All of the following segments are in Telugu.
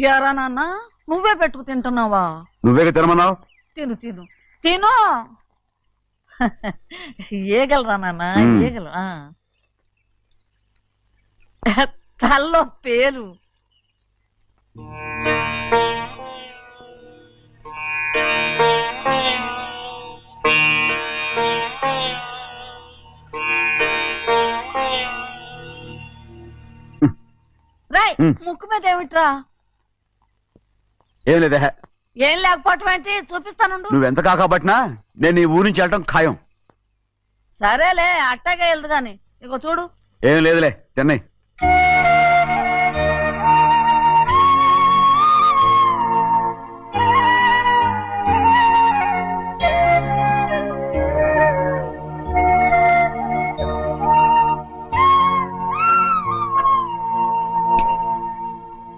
యారా నాన్న నువ్వే పెట్టుకు తింటున్నావా? నువ్వే తినమన్నావు. తిను తిను తిను. ఏగలరా నాన్న ఏగలు. తల్లో పేరు. రాయ్ ముక్కు మీద ఏమిట్రా? ఏం లేదే. ఏం లేకపోవటం ఏంటి? చూపిస్తానుండు. నువ్వెంత కాకపట్టినా నేను ఈ ఊరి నుంచి వెళ్ళటం ఖాయం. సరేలే అట్టాగే వెళ్దు గాని. ఇగో చూడు. ఏం లేదులే తిన్నాయి.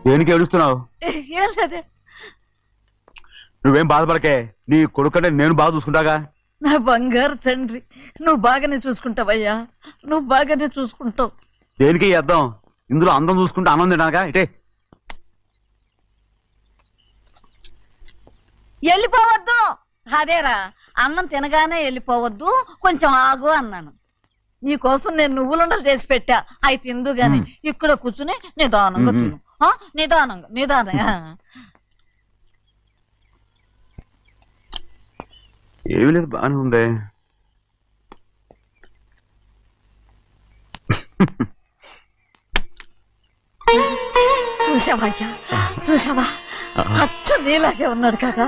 దేనికి ఏడుస్తున్నావు? ఏం లేదే. నువ్వేం బాధపడకే. నీ కొడుకంటే నేను బాగా చూసుకుంటాగా. నా బంగారు తండ్రి, నువ్వు బాగానే చూసుకుంటావయ్యా, నువ్వు బాగానే చూసుకుంటావు. దేనికి అర్థం? ఇందులో అందం చూసుకుంటే ఆనందం తినాగా. ఇటే వెళ్ళిపోవద్దు. అదేరా, అన్నం తినగానే వెళ్ళిపోవద్దు, కొంచెం ఆగు అన్నాను. నీకోసం నేను నువ్వులుండలు చేసి పెట్టా, అవి తిందు గాని ఇక్కడ కూర్చుని నిదానంగా తిను. నిదానంగా నిదానంగా. ఏమీ లేదు, బాగానే ఉంది. చూసావా చూసావా, అచ్చ నీలాగే ఉన్నాడు కదా.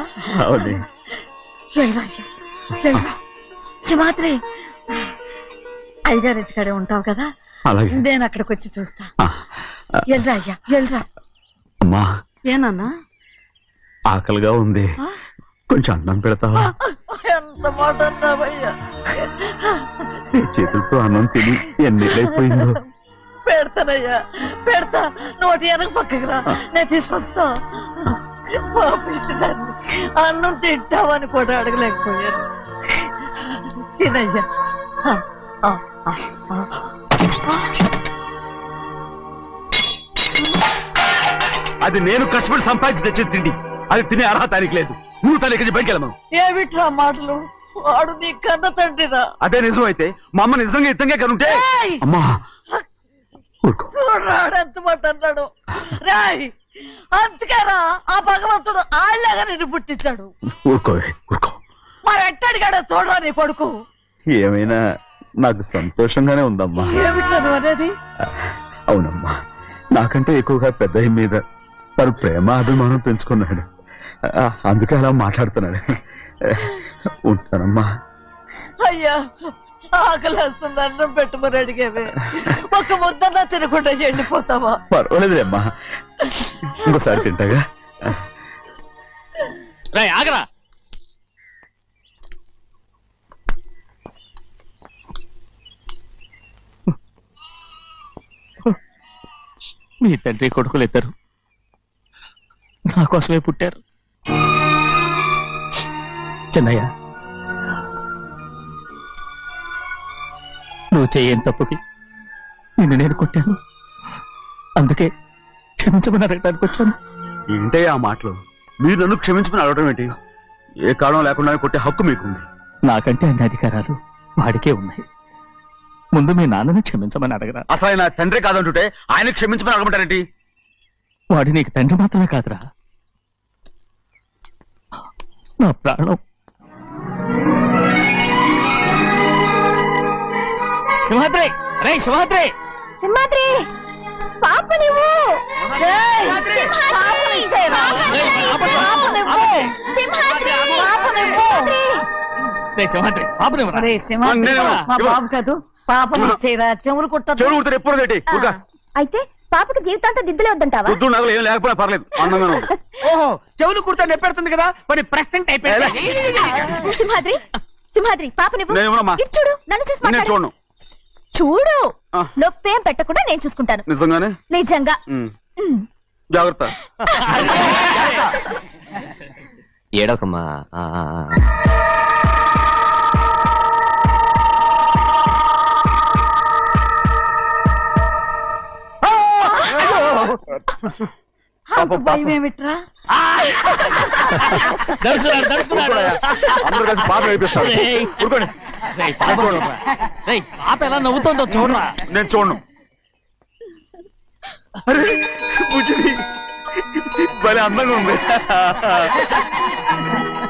సింహాద్రి, అయ్యగారింటికాడే ఉంటావు కదా, నేను అక్కడికి వచ్చి చూస్తా. వెళ్ళరా అయ్యా వెళ్ళరా. అమ్మా ఏనన్నా? ఆకలిగా ఉంది, కొంచెం అన్నం పెడతావా? ఎంత మాట అన్నావయ్యా. చేతులతో అన్నం తిని ఎన్నిలైపోయిందో. పెడతానయ్యా పెడతా. నోటి వెనక పక్కకి రా, నేను తీసుకొస్తా. అన్నం తింటావని కూడా అడగలేకపోయాను. తినయ్యా. అది నేను కష్టపడి సంపాదించి తెచ్చి తిండి, అది తినే అర్హత ఆయనకి లేదు. నువ్వు తన ఇక్కడి బయటికి వెళ్ళమను. ఏమిట్రా మాటలు? వాడు నీ కన్న తండ్రిరా. అదే నిజం అయితే మా అమ్మ నిజంగా ఇద్దంగా కనుంటే. అమ్మా చూడరాడు ఎంత మాట అన్నాడు. రాయ్, అందుకేరా ఆ భగవంతుడు ఆళ్ళగా నిన్ను పుట్టించాడు. ఊరుకో ఊరుకో. మరి ఎట్టడిగాడో చూడరా నీ కొడుకు. ఏమైనా నాకు సంతోషంగానే ఉందమ్మా. ఏమిట్రా నువ్వు అనేది? అవునమ్మా, నాకంటే ఎక్కువగా పెద్ద మీద తను ప్రేమ అభిమానం పెంచుకున్నాడు, అందుకే అలా మాట్లాడుతున్నాడు. ఉంటానమ్మా. అయ్యా ఆకలి వస్తుంది, అన్నం పెట్టమని అడిగేవే, ఒక ముద్దన్నా తినకుండా వెళ్ళిపోతావా? పర్వాలేదులేమ్మా, ఇంకోసారి తింటాగా. ఆగరా. మీ తండ్రి కొడుకులు ఇద్దరు నా కోసమే పుట్టారు. చిన్నయ్య, నువ్వు చేయని తప్పుకి నిన్ను నేను కొట్టాను, అందుకే క్షమించమని అడగడానికి వచ్చాను. ఏంటే ఆ మాటలు? మీరు నన్ను క్షమించమని అడగడం ఏంటి? ఏ కారణం లేకుండా కొట్టే హక్కు మీకుంది. నాకంటే అన్ని అధికారాలు వాడికే ఉన్నాయి. ముందు మీ నాన్నని క్షమించమని అడగరా. అసలు ఆయన తండ్రి కాదంటుంటే ఆయన క్షమించమని అడగమంటారేంటి? వాడి నీకు తండ్రి మాత్రమే కాదురా, నా ప్రాణం. సింహాద్రి, రే సింహాద్రి, సింహాద్రి పాప నువ్వు. మా బాబు కాదు, పాపని ఇచ్చేరా. చెవులు కుట్టారు ఎప్పుడు అయితే పాపకి జీవితాంతం దిద్దులే వద్దంటావా? ఏం లేకపోయినా పర్లేదు. ఓహో, చెవులు కుర్తా నెప్పెడుతుంది కదా, మరి ప్రెసెంట్ అయిపోయింది. సింహాద్రి సింహాద్రి పాప నువ్వు చూడు, నన్ను చూసి మాట్లాడు. చూడు, నొప్పేం పెట్టకుండా నేను చూసుకుంటాను. నిజంగానే? నిజంగా. జాగ్రత్త. ఏడోకమ్మా. అంత భయం ఏమిట్రా? దడుచుకున్నాడు, దడుచుకున్నాడు. అందరూ కలిసి పాట వేయిస్తారు. రేయ్. ఊరుకోండి. రేయ్, పాప చూడరా. రేయ్, పాప ఎలా నవ్వుతుందో చూడరా. నేను చూడను. అరే బుజ్జిది భలే అందంగా ఉంది.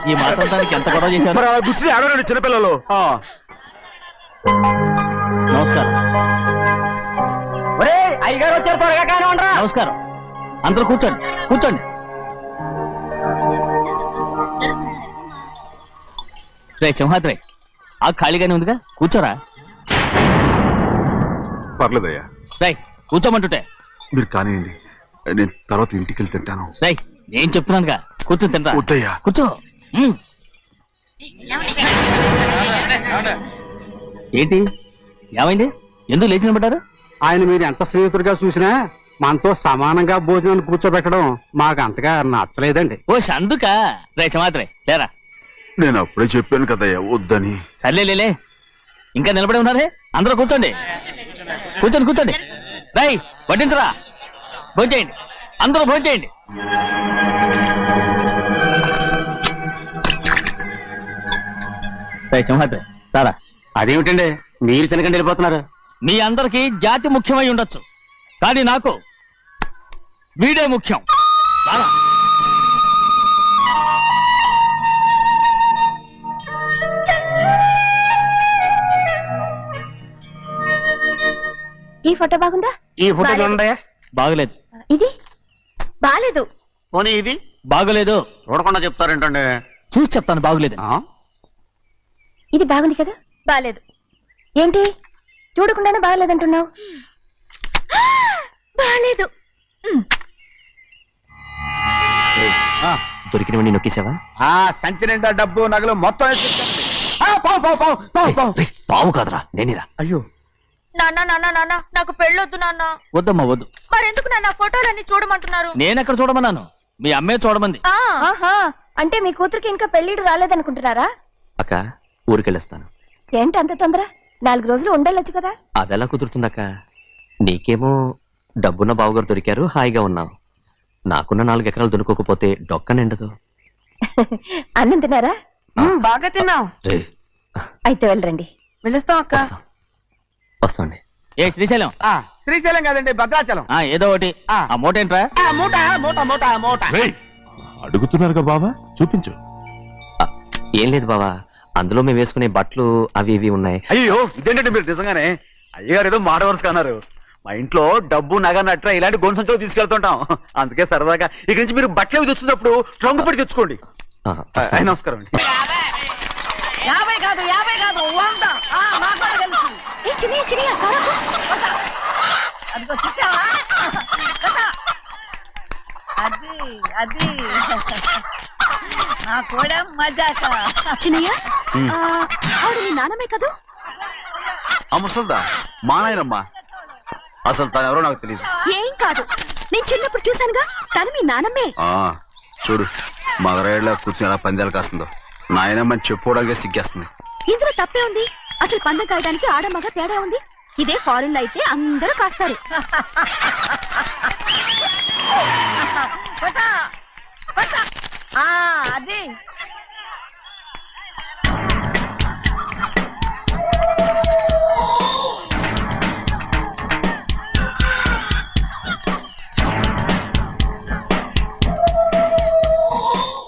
ఈ మాట్లాడడానికి ఎంత గొడవ చేశారు. మరి అలా బుజ్జిది ఆడవాడు చిన్నపిల్లలు. నమస్కారం. అయ్యగారు వచ్చారు, త్వరగా కానివ్వండి. నమస్కారం. అందరూ కూర్చోండి, కూర్చోండి. రే సింహాద్రి, ఆ ఖాళీగానే ఉందిగా, కూర్చోరా. పర్లేదయ్యా, రై కూర్చోమంటుంటే. మీరు కానివ్వండి, నేను తర్వాత ఇంటికి వెళ్ళి తింటాను. రై నేను చెప్తున్నానుగా, కూర్చొని తింటా. వద్దయ్యా. కూర్చో. ఏంటి ఏమైంది, ఎందుకు లేచి నిలబడ్డారు? ఆయన మీరు ఎంత స్నేహితుడిగా చూసినా మనతో సమానంగా భోజనాన్ని కూర్చోబెట్టడం మాకు అంతగా నచ్చలేదండి. ఓ అందుక. రే సింహాద్రి లేరా. నేను అప్పుడే చెప్పాను కదయ్యా వద్దని. సర్లేలే, ఇంకా నిలబడి ఉన్నారే. అందరూ కూర్చోండి, కూర్చోండి, కూర్చోండి. రై వడ్డించరా, భోంచేయండి, అందరూ భోంచేయండి. రై సింహాద్రి సారా. అదేమిటండి మీరు తినకండి వెళ్ళిపోతున్నారు? మీ అందరికీ జాతి ముఖ్యమై ఉండొచ్చు, కానీ నాకు వీడే ముఖ్యం. రారా. ఈ ఫోటో బాగుందా? ఈ ఫోటో చూడండి. బాగలేదు. ఇది బాలేదు. పోనీ ఇది బాగలేదు. చూడకుండా చెప్తారేంటండి? చూసి చెప్తాను బాగలేదు. ఇది బాగుంది కదా? బాలేదు. ఏంటి చూడకుండానే బాగలేదంటున్నావు? బాలేదు. దొరికినవన్నీ నొక్కేసావా? సంచి నిండా డబ్బు నగలు మొత్తం పావు కాదురా, నేనేరా. అయ్యో నాన్న నాన్న నాన్న, నాకు పెళ్ళొద్దు నాన్న. వద్దమ్మా వద్దు. మరెందుకు నాన్న ఫోటోలన్నీ చూడమంటున్నారు? నేనెక్కడ చూడమన్నాను, మీ అమ్మే చూడమంది. అంటే మీ కూతురికి ఇంకా పెళ్లిడు రాలేదనుకుంటున్నారా? అక్క ఊరికెళ్ళొస్తాను. ఏంటి అంత తొందర? 4 రోజులు ఉండొచ్చు కదా. అదెలా కుదురుతుందక్క? నీకేమో డబ్బున్న బావగారు దొరికారు, హాయిగా ఉన్నావు. నాకున్న 4 ఎకరాలు దొరకకపోతే డొక్క నిండదు. అన్నం తిన్నారా? బాగా తిన్నావు. రే అయితే వెళ్ళరండి. వెళ్ళొస్తాం అక్క. వస్తాండి. ఏ శ్రీశైలం. శ్రీశైలం కాదండి, భద్రాచలం. ఏదో ఒకటి. ఆ మూట ఏంట్రా? మూట మూట మూట మూట. అడుగుతున్నారుగా బాబా, చూపించు. ఏం లేదు బావా, అందులో మేము వేసుకునే బట్టలు అవి ఇవి ఉన్నాయి. అయ్యో ఇదేంటంటే మీరు నిజంగానే అయ్యగారు ఏదో మాట వరుస అన్నారు. మా ఇంట్లో డబ్బు నగ నట్ర ఇలాంటి గొంతు సంచులు తీసుకెళ్తుంటాం. అందుకే సరదాగా ఇక్కడి నుంచి మీరు బట్టలు తెచ్చుకున్నప్పుడు ట్రంక్ పెట్టి తెచ్చుకోండి. వస్తాను. నమస్కారం అండి. 50 కాదు 100. నాకు కూడా తెలుసు. అదిగో చూసావా? అది అది నా కూడా మజాక. చిన్నయ్య, ఆవిడ నీ నాన్నమే కదా? ఆ ముసల్దా మా నాయనమ్మా. అసలు తను ఎవరో నాకు తెలియదు. ఏం కాదు, నేను చిన్నప్పుడు చూశానుగా, తను మీ నాన్నమ్మే. చూడు మగరాయిలా కూర్చొని ఎలా పందాలు కాస్తుందో. నాయనమ్మని చెప్పుకోవడానికి సిగ్గేస్తుంది. ఇందులో తప్పే ఉంది? అసలు పందెం కాయడానికి ఆడమగ తేడా ఉంది. ఇదే ఫారెన్ లో అయితే అందరూ కాస్తారు. అది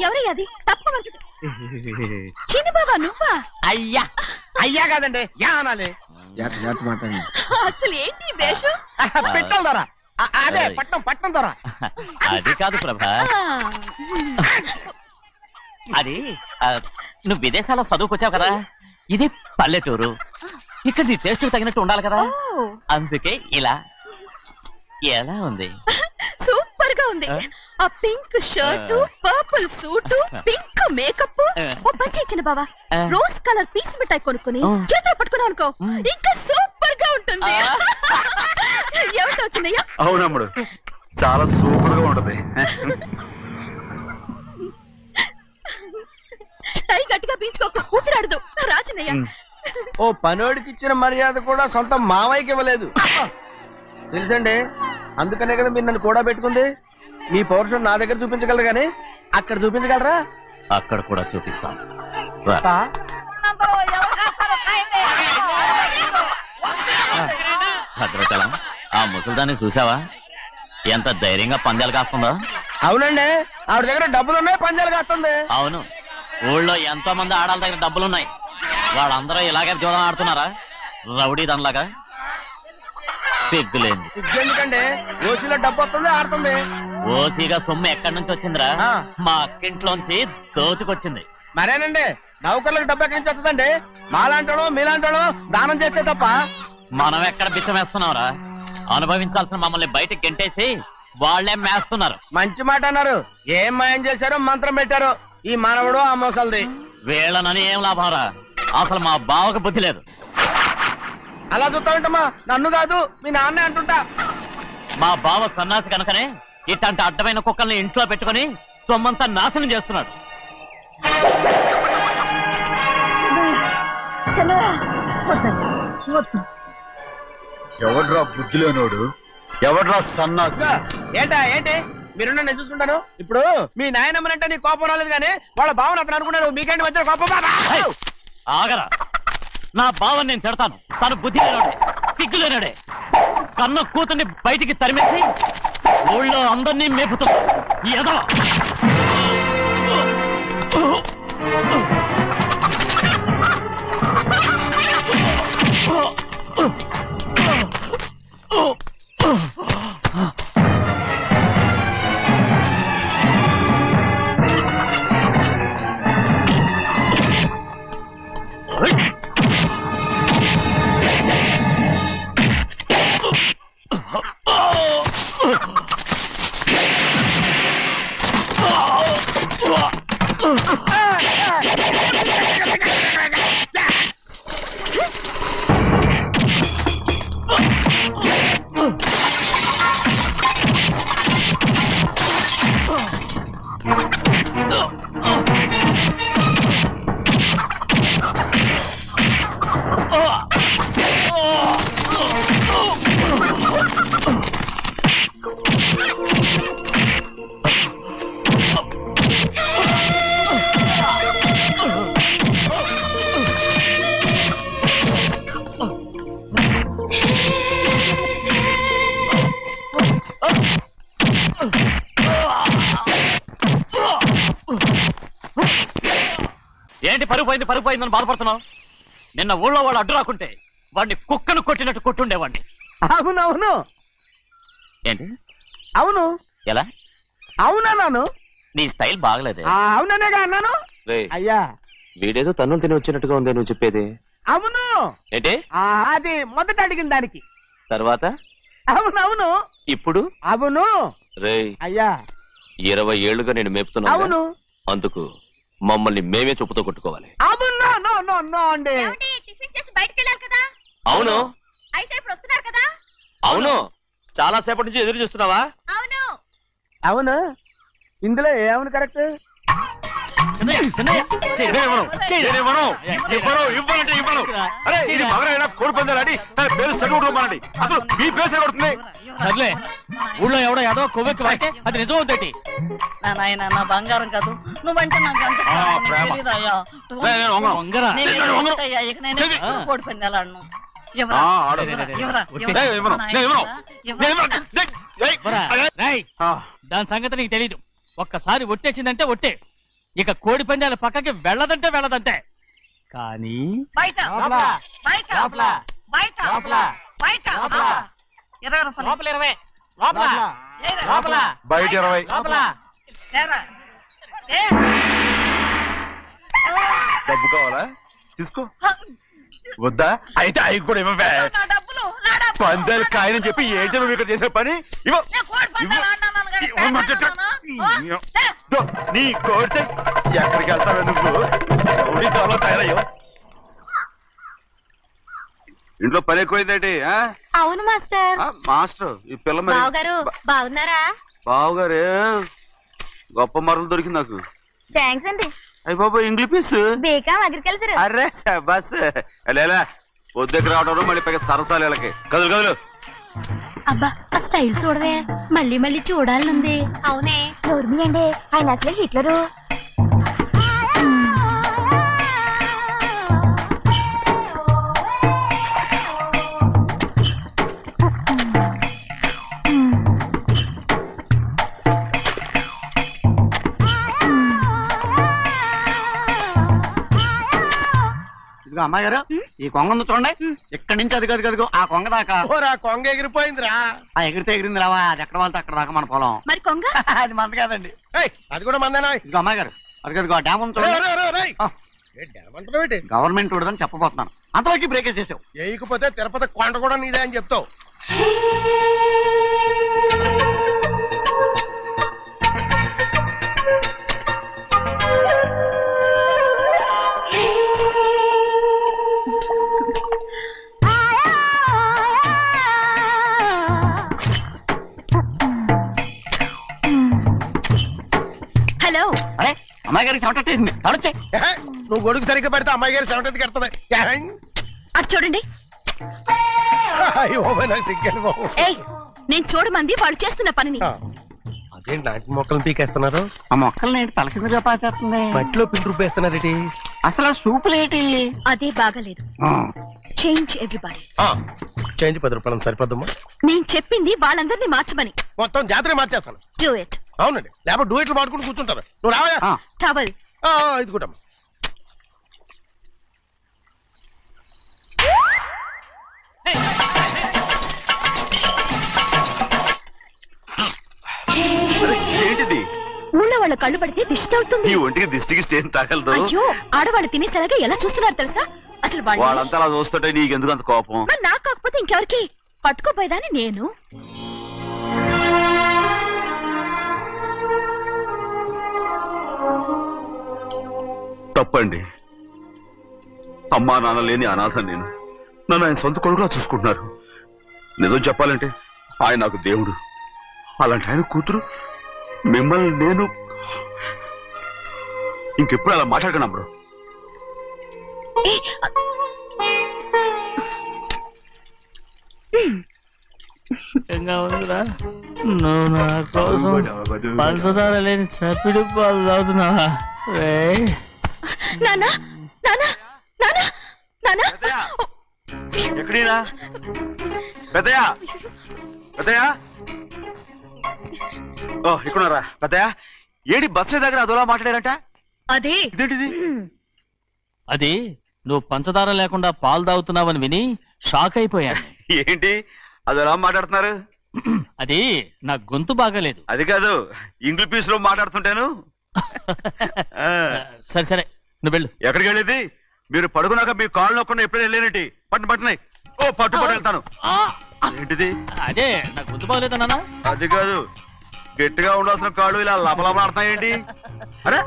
ఎవరయ్యా అది? తప్పమంటు చిన్న బాబా నువ్వా? అయ్యా అయ్యా కాదండి, యా అనాలి. అసలు ఏంటి వేషం? పెట్టాలి దొర. అదే పట్నం పట్నం దొర. అది కాదు ప్రభా, అది నువ్వు విదేశాల్లో చదువుకొచ్చావు కదా, ఇది పల్లెటూరు. ఇక్కడ నీ టేస్ట్ తగినట్టు ఉండాలి కదా, అందుకే ఇలా. ఎలా ఉంది? సూపర్ గా ఉంది. ఆ pink shirt, purple suit, pink makeup. ఓ పని ఇచ్చిన బావా, రోజ్ కలర్ పీస్ మిఠాయి కొనుక్కొని చేతులు పట్టుకున్నావు అనుకో, ఇంకా సూపర్ గా ఉంటుంది. ఏమిటో వచ్చినయ్యా? అవునమ్ముడు, చాలా సూపర్ గా ఉంటది. టై గట్టిగా పీంచుకోక ఊపిరాడదు రాజనయ్య. ఓ పనోడికి ఇచ్చిన మర్యాద కూడా సొంత మావయ్యకి ఇవ్వలేదు తెలుసండి. అందుకనే కదా మీరు నన్ను కూడా పెట్టుకుంది. మీ పౌరుషం నా దగ్గర చూపించగలరు గానీ అక్కడ చూపించగలరా? అక్కడ కూడా చూపిస్తాను రా. పా. భద్రాచలం ఆ ముసలిదాన్ని చూసావా ఎంత ధైర్యంగా పందాలు కాస్తుందో? అవునండి, ఆవిడ దగ్గర డబ్బులు ఉన్నాయి, పందాలు కాస్తుంది. అవును, ఊళ్ళో ఎంతో మంది ఆడాళ్ళ దగ్గర డబ్బులున్నాయి. వాళ్ళందరూ ఇలాగే జోదం ఆడుతున్నారా రౌడీ దానిలాగా? సిగ్గులేంది. ఎందుకండి ఓసీలో డబ్బు వస్తుంది, ఆడుతుంది. ఓసీగా సొమ్ము ఎక్కడి నుంచి వచ్చిందిరా? ఆ. మా అక్కింట్లోంచి దోచుకొచ్చింది. మరేనండి, నౌకర్లకు డబ్బు ఎక్కడి నుంచి వస్తుందండి? మాలాంటోళ్ళు మీలాంటోళ్ళు దానం చేస్తే తప్ప. మనం ఎక్కడ బిచ్చమేస్తున్నావురా? అనుభవించాల్సిన మమ్మల్ని బయటికి గెంటేసి వాళ్లే మేస్తున్నారు. మంచి మాట అన్నారు. ఏం మాయం చేశారో మంత్రం పెట్టారో ఈ మానవుడు ఆ మోసల్ది. వీళ్ళనని ఏం లాభంరా? అసలు మా బావకు బుద్ధి లేదు. అలా చూస్తా ఉంటామా? నన్ను కాదు మీ నాన్నే అంటుంటా. మా బావ సన్నాసి కనుకనే ఇట్లాంటి అడ్డమైన కుక్కల్ని ఇంట్లో పెట్టుకుని సొమ్మంతా నాశనం చేస్తున్నాడు. చిన్నరా వద్దండి, వద్దు. ఎవడ్రా బుద్ధి లేనోడు? ఎవడ్రా సన్నాసి? ఏంటా ఏంటి? మీరు నేను చూసుకుంటాను. ఇప్పుడు మీ నాయనమ్మనంటే నీ కోపం రాలేదు కానీ వాళ్ళ భావన అతను అనుకున్నాడు. మీకేంటి మధ్య కోపం? ఏయ్, ఆగరా. నా బావని నేను తిడతాను. తను బుద్ధి లేనాడే, సిగ్గు లేనాడే. కన్న కూతుర్ని బయటికి తరిమేసి ఊళ్ళో అందరినీ మేపుతున్నా. ఏదో ఏంటి పరుగు పోయిందని బాధపడుతున్నావు? నిన్న ఊళ్ళో వాళ్ళు అడ్డు రాకుంటే వాడిని కుక్కను కొట్టినట్టు కొట్టుండేవాడిని. అవునవును. ఏంటి? అవును. ఎలా? అవునన్నాను. నీ స్టైల్ బాగలేదే. అవుననేగా అన్నాను. అయ్యా వీడేదో తన్నులు తిని వచ్చినట్టుగా ఉంది నువ్వు చెప్పేది. అవును. ఏంటి? అది మొదట అడిగిన దానికి తర్వాత అవునవును. ఇప్పుడు అవును. రేయ్, అయ్యా 20 ఏళ్లుగా నేను మేపుతున్నా. అవును. అందుకు మమ్మల్ని మేమే చెప్పుతో కొట్టుకోవాలి. అవును. నో నో నో అండి. టిఫిన్ చేసి బయటికి వెళ్ళారు కదా? అవును. అయితే ఇప్పుడు వస్తున్నారు కదా? అవును. చాలా సేపటి నుంచి ఎదురు చూస్తున్నావా? అవును. అవును. ఇందులో ఏమని కరెక్ట్? సర్లే, ఊళ్ళో ఎవడో ఏదో కొవ్వెక్కి వాడితే అది నిజం అవుతాయి. నాయన నా బంగారం కాదు నువ్వంటే నాకు అంత ప్రేమ. తెలీదయ్యా. వంగరా. నేను వెళ్ళిపోతాయ్యా, ఇక నేను ఎప్పుడు కోడి పందాలాడను. ఎవరా? ఆడు. ఎవరా? ఎవరా? ఏయ్, ఇవ్వను. నేను ఇవ్వను. దాని సంగతి నీకు తెలీదు. ఒక్కసారి ఒట్టేసిందంటే ఒట్టే. ఇక కోడి పందాల పక్కకి వెళ్ళదంటే వెళ్ళదంటే. కానీ బయట బయట బయట బయట 20 రూపాయలు. లోపల 20. ఏరా. బయట 20. ఏరా. ఏ. డబ్బు కావాలా? తీసుకో. వద్దా? అయితే అవి కూడా ఇవ్వవే. నా డబ్బులు, నా డబ్బులు. పందాలు కాయని చెప్పి ఏంటి నువ్వు ఇక్కడ చేసే పని? ఇవ్వ. నేను కోడి పందాలు ఆడినాను కానీ ఇవ్వమంటే పెట్టాను. దో, నీ కోరితే ఎక్కడికి వెళ్తావే నువ్వు? రౌడీ దొరలో తయారయ్యో. ఇంట్లో పని ఎక్కువైందేంటి? అవును మాస్టర్. మాస్టర్ ఈ పిల్ల మరి బావగారు బాగున్నారా? బావుగారే గొప్ప మరలు దొరికింది నాకు. థ్యాంక్స్ అండి. అయ్యి బాబు ఇంగ్లీష్ పీస్. BCom agriculture. అరే బస్ లేలా పొద్దుకి రావడం మళ్ళీ పైగా సరసాలు వీళ్ళకి. కదులు కదులు అబ్బా ఆ స్టైల్ చూడవే మళ్ళీ మళ్ళీ చూడాలనుంది. అవునే నోర్మి అండి, ఆయన అసలే హిట్లరు. ఇదిగో అమ్మాయి గారు, ఈ కొంగ ఉంది చూడండి, ఇక్కడి నుంచి అది కదిగో ఆ కొంగ దాకా. ఓరా కొంగ ఎగిరిపోయిందిరా. ఆ ఎగిరితే ఎగిరింది రావా, అది ఎక్కడ వాళ్ళతో అక్కడ దాకా మన పొలం. మరి కొంగ అది మంద కాదండి. ఏయ్, అది కూడా మందేనా? ఇదిగో అమ్మాయి గారు, అది కదిగో డ్యామ్ ఉంది చూడండి. గవర్నమెంట్ చూడదని చెప్పబోతున్నాను, అంతలోకి బ్రేక్ చేసావు. వేయకపోతే తిరుపతి కొండ కూడా నీదే అని చెప్తావు. హలో. అరే అమ్మాయి గారికి చెమటేసింది, తడొచ్చే. ఏహే, నువ్వు గొడుగు సరిగ్గా పెడితే అమ్మాయి గారి సెవెంటీ కడుతుంది. అటు చూడండి. ఏయ్, నేను చూడమంది వాళ్ళు చేస్తున్న పనిని. అదేంటి నాటి మొక్కలను పీకేస్తున్నారు? ఆ మొక్కల్ని తలకిందుగా పాచేస్తుంది. మట్టిలో పిండి రూపేస్తున్నారేటి? అసలు సూపులేటి. అదే బాగాలేదు. Change everybody. చేంజ్ 10 రూపాయలు సరిపోద్దమ్మా. నేను చెప్పింది వాళ్ళందరినీ మార్చమని. మొత్తం జాతర మార్చేస్తాను. Do it. అవునండి, లేకపోతే డూయిట్లు మాడుకుంటూ కూర్చుంటారు. నువ్వు రావా? టవల్. ఇది కూడా ఏంటిది? ఊళ్ళో వాళ్ళ కళ్ళు పడితే దిష్టి తగులుతుంది. ఈ ఒంటికి దిష్టికి స్టేన్ తగలదు. అయ్యో, ఆడవాళ్ళు తినేసేలాగా ఎలా చూస్తున్నారు తెలుసా? అసలు వాళ్ళంతా అలా చూస్తుంటే నీకెందుకు అంత కోపం? మరి నాకు కాకపోతే ఇంకెవరికి? పట్టుకోపోయేదాన్ని నేను. తప్పండి. అమ్మా నాన్న లేని అనాథ నేను. నన్ను ఆయన సొంత కొడుకులా చూసుకుంటున్నారు. నిజం చెప్పాలంటే ఆయన నాకు దేవుడు. అలాంటి ఆయన కూతురు మిమ్మల్ని నేను ఇంకెప్పుడు అలా మాట్లాడగలను బ్రో. నువ్వు నా కోసం పంచదార లేని చప్పిడి పాలు తాగుతున్నావా? నానా నానా నానా నానా ఎక్కడీనా పెద్దయా? పెద్దయా, ఓ ఇక్కడున్నారా? పెద్దయా, ఏడి బస్సు దగ్గర అదోలా మాట్లాడారంట. అదే ఇదేంటిది? అది నువ్వు పంచదార లేకుండా పాలు తాగుతున్నావని విని షాక్ అయిపోయాను. ఏంటి అదోలా మాట్లాడుతున్నారు? అది నా గొంతు బాగాలేదు. అది కాదు, ఇంగ్లీష్ పీస్ లో మాట్లాడుతుంటాను. సరే సరే, నువ్వు వెళ్ళు. ఎక్కడికి వెళ్ళేది? మీరు పడుకున్నాక మీ కాళ్ళు నొక్కకుండా ఎప్పుడైనా వెళ్ళేనంటి? పట్టునాయి. ఓ పట్టు వెళ్తాను. ఏంటిది? అదే నా గొంతు బాగలేదు నాన్న. అది కాదు, గట్టిగా ఉండాల్సిన కాళ్ళు ఇలా లబలబలాడుతున్నాయేంటి? అరే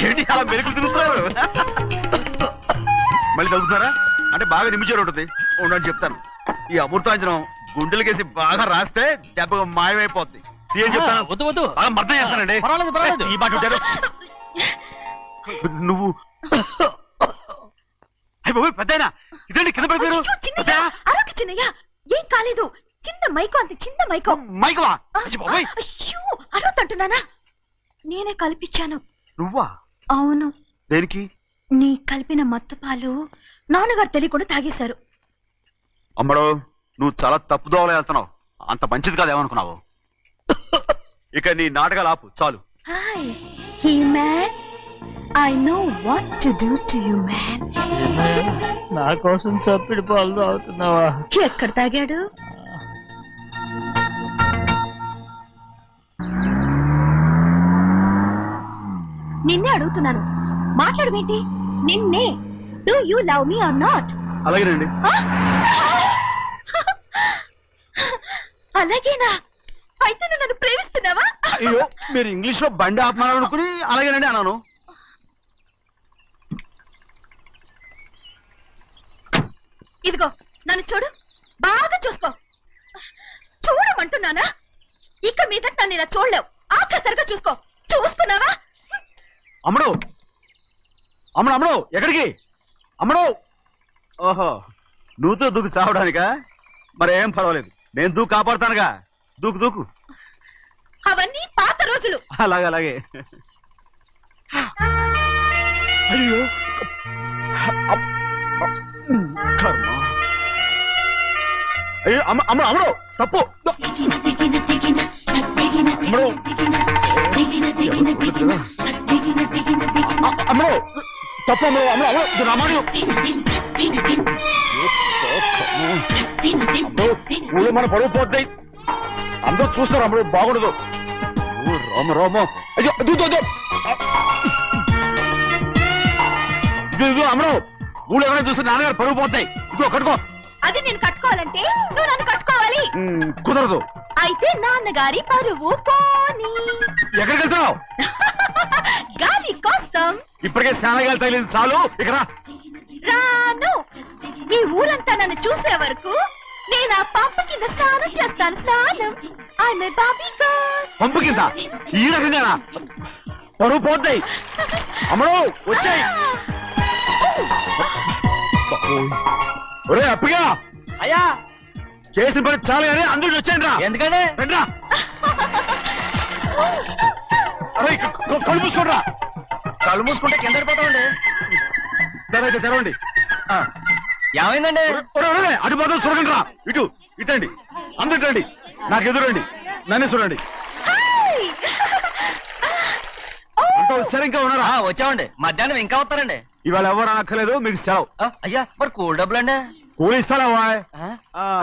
ఏంటి అలా మెరుకులు తిరుగుతున్నారు? మళ్ళీ తగ్గుతున్నారా? అంటే బాగా నిమిషాలు ఉంటుంది. ఉండని చెప్తాను. ఈ అమృతాంజనం గుండెలకేసి బాగా రాస్తే దెబ్బగా మాయమైపోద్ది. తీయని చెప్తాను. వద్దు వద్దు, బాగా మర్దం చేస్తానండి. పర్వాలేదు పర్వాలేదు. ఈ మాట ఉంటారు నువ్వు. పెద్దయినా ఇదేంటి కింద పడిపోయారు? అరొక చిన్నయ్య, ఏం కాలేదు. చిన్న మైకో, అంత చిన్న మైకో. మైకవా? అయ్యో, అరవతంటున్నానా? నేనే కల్పించాను. నువ్వా? అవును. దేనికి? నీ కలిపిన మత్తు పాలు నాన్నగారు తెలియకుండా తాగేశారు. అమ్మడో, నువ్వు చాలా తప్పు దోవలో వెళ్తున్నావు. అంత మంచిది కాదేమనుకున్నావు? ఇక నీ నాటకాలు ఆపు చాలు. Hi he man, I know what to do to you man. నా కోసం చప్పిడి పాలు తాగుతున్నావా? ఎక్కడ తాగాడు? నిన్నే అడుగుతున్నాను, మాట్లాడమేంటి? నిన్నే. Do you love me or not? అలాగేనండి. అలాగేనా? అయితే నువ్వు నన్ను ప్రేమిస్తున్నావా? అయ్యో, మీరు ఇంగ్లీష్ లో బండి ఆపమాలనుకుని అలాగేనండి అన్నాను. ఇదిగో నన్ను చూడు, బాగా చూసుకో. చూడమంటున్నానా? ఇక మీద నన్ను ఇలా చూడలేవు. ఆఖసరిగా చూసుకో. చూసుకున్నావా? అమ్మడు అమ్మడు అమ్మడు, ఎక్కడికి? అమ్మడు. ఓహో, నువ్వుతో దూకి చావడానికా? మరేం పర్వాలేదు. నేను దూకు కాపాడుతానుగా. దూకు దూకు. అవన్నీ పాత రోజులు. అలాగే అలాగే. అయ్యో కర్మ. అయ్యో అమ్మ అమ్మ అమ్మడు తప్పు. అమ్మడు అమ్మడు తప్పు. అమ్మడు అమ్మడు అమ్మడు రామాడు. ఊళ్ళో మన పరువు పోతాయి. అందరూ చూస్తారు. అమ్మడు బాగుండదు. రామ రామ. అయ్యో ఇదిగో అమ్మడు ఊళ్ళో ఎవరైనా చూస్తే నాన్నగారు పరువు పోతాయి. ఇదిగో కట్టుకో. అది నేను కట్టుకోవాలంటే నువ్వు నన్ను కట్టుకోవాలి. కుదరదు. అయితే నాన్నగారి పరువు పోనీ. ఎక్కడికి వెళ్తున్నావు? గాలి కోసం. ఇప్పటికే స్నానగాలు తగిలింది చాలు. ఇక్కడ రాను. ఈ ఊరంతా నన్ను చూసే వరకు నేను ఆ పంపు కింద స్నానం చేస్తాను. స్నానం. I'm a Barbie girl. పంపు కింద ఈ రకంగా పరువు పోతాయి. అమ్మడు వచ్చాయి. ఒరే అప్పగా అయ్యా చేసిన పని చాలు కానీ అందరికి వచ్చాను రా. ఎందుకంటే రండ్రా. అరే కళ్ళు మూసుకోండిరా. కళ్ళు మూసుకుంటే కింద పడిపోతామండి. సరే అయితే తెరవండి. ఏమైందండి? అటు మాత్రం చూడండి రా. ఇటు ఇటండి. అందరు ఇటండి. నాకు ఎదురండి. నన్నే చూడండి. అంతా సరే ఇంకా ఉన్నారా? వచ్చామండి. మధ్యాహ్నం ఇంకా వస్తారండి. ఇవాళ ఎవరు అనక్కర్లేదు. మీకు సెలవు. అయ్యా మరి కూల్ డబ్బులు అండి? కూలి ఇస్తారా?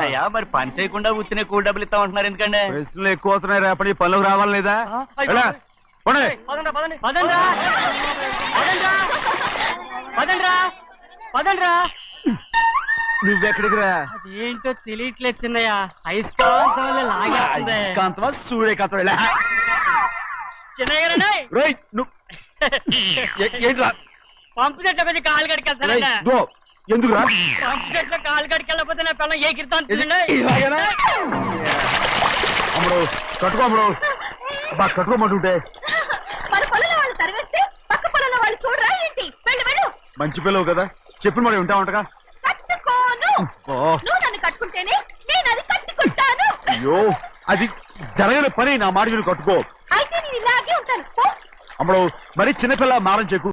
అయ్యా మరి పని చేయకుండా ఉత్తినే కూల్ డబ్బులు ఇస్తామంటున్నారు ఎందుకండి? ప్రశ్నలు ఎక్కువ అవుతున్నాయి. రేపటి పనులకు రావాలి లేదా? ఎలా? పోనీ. నువ్వెక్కడికి రా? ఏంటో తెలియట్లేదు చిన్నయ్య. అయస్కాంతం లాగేస్తుంది. అయస్కాంతమా సూర్యకాంతం? చిన్నయ్య ఏంట్రా? పంపు చెట్ల కొద్ది కాలు కడికెళ్తానండి. ఎందుకురా? పంపు చెట్ల కాలు కడికెళ్ళకపోతే నా పిల్లలు ఏ కిర్తాను. అమ్మడు కట్టుకో. అమ్మడు బా కట్టుకోమంటుంటే మన పొలంలో వాళ్ళు తరివేస్తే పక్క పొలంలో వాళ్ళు చూడరా ఏంటి? వెళ్ళు వెళ్ళు. మంచి పిల్లవు కదా. చెప్పిన మరి ఉంటావంటగా. కట్టుకోను. నువ్వు నన్ను కట్టుకుంటేనే నేను అది కట్టుకుంటాను. అయ్యో అది జరగని పని. నా మాట విని కట్టుకో. అయితే నేను ఇలాగే ఉంటాను. పో. అమ్మడు మరి చిన్నపిల్ల మారం చెక్కు.